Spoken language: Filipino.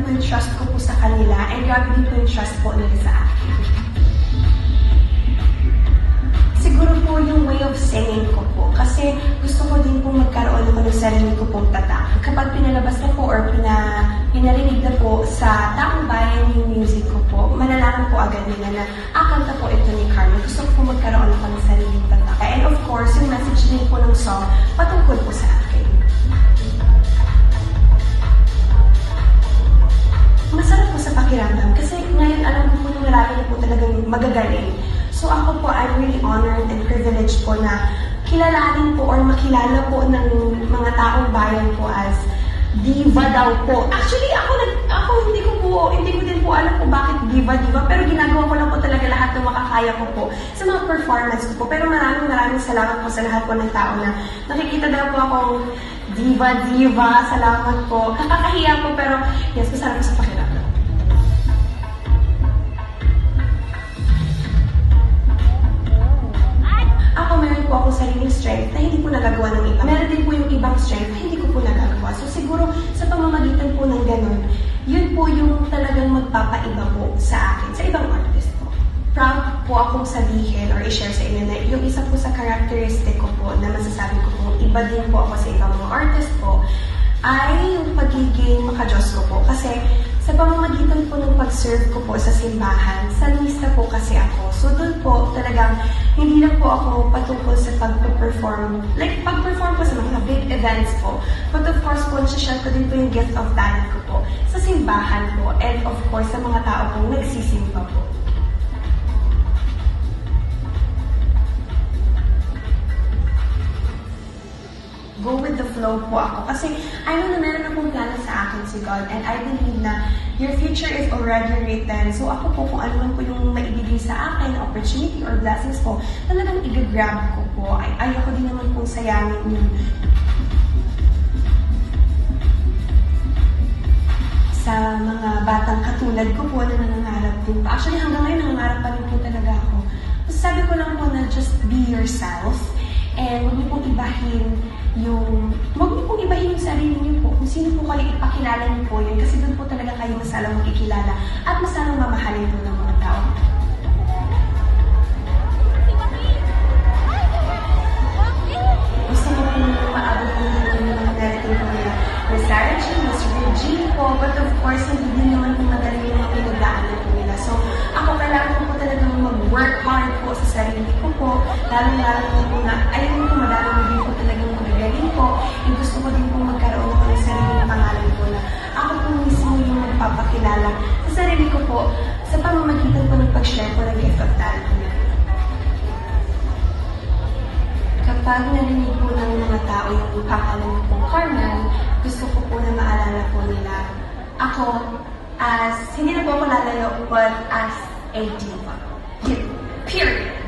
po yung trust ko po sa kanila and grabe din po yung trust po nila sa akin. Siguro po yung way of singing ko po. Kasi gusto ko din po magkaroon ako ng sarili ko pong tatak. Kapag pinalabas na po or pinarinig na po sa taong bayan yung music ko po, malalaman po agad nila na kanta po ito ni Carmen. Gusto ko po magkaroon ako ng sarili kong tatak. And of course, yung message din po ng song patungkol po sa akin. Masarap po sa pakiramdam kasi ngayon alam ko po yung marami na po talagang magagaling. So ako po, I'm really honored and privileged po na kilalanin po or makilala po ng mga taong bayan po as diva daw po. Actually, ako hindi ko din po alam kung bakit diva, pero ginagawa ko lang po talaga lahat ng makakaya ko po sa mga performance ko po. Pero maraming salamat po sa lahat po ng tao na nakikita daw po akong diva. Salamat po. Nakakahiya po, pero yes, masarap po sa pakiramdam. Meron po akong sariling strength na hindi po nagagawa ng iba. Meron din po yung ibang strength na hindi ko po nagagawa. So siguro sa pamamagitan po ng ganun, yun po yung talagang magpapaiba po sa akin, sa ibang artist po. Proud po akong sabihin or i-share sa inyo na yung isa po sa characteristic ko po na masasabi ko po, iba din po ako sa ibang mga artist po, ay yung pagiging makajos ko po. Kasi sa pamamagitan po ng pag-serve ko po sa simbahan, salmista po kasi ako. So doon po talagang hindi lang po ako patungkol sa pag-perform. Like pag-perform po sa mga big events po. But of course po, share ko din po yung gift of talent ko po sa simbahan po. And of course sa mga tao pong nagsisimba po. Go with the flow po ako. Kasi I know na meron akong plano sa akin si God and I believe na your future is already written. So ako po kung ano man po yung maibigay sa akin, opportunity or blessings po, talagang i-grab ko po. Ayoko din naman pong sayangin yung sa mga batang katulad ko po na nangangarap din pa. Actually hanggang ngayon nangangarap pa rin po talaga ako. So sabi ko lang po na just be yourself. And huwag niyo pong ibahin yung sarili niyo po. Kung sino po kayo, ipakilala niyo po yun. Kasi doon po talaga kayo masalang makikilala at masalang mamahalin po ng mga tao. Gusto ko po maabot po yung mga narrative po nila. Miss Sarah G, Miss Regine po. But of course, hindi din naman po madali yung mga pinagdaanan po nila. So, ako kailangan ko po talaga mag-work hard po sa sarili ko po. Lalo-lalo po na, ayun po, madami din po talagang magagaling po. And gusto ko din po magkaroon ako ng sariling pangalan po na ako po mismo yung magpapakilala sa sarili ko po sa pamamagitan po ng pag-share po ng gift of talent. Kapag narinig po ng mga tao yung pangalan ko pong Carmen, gusto ko po na maalala po nila ako as, hindi na po ako lalayo, but as a diva. Period.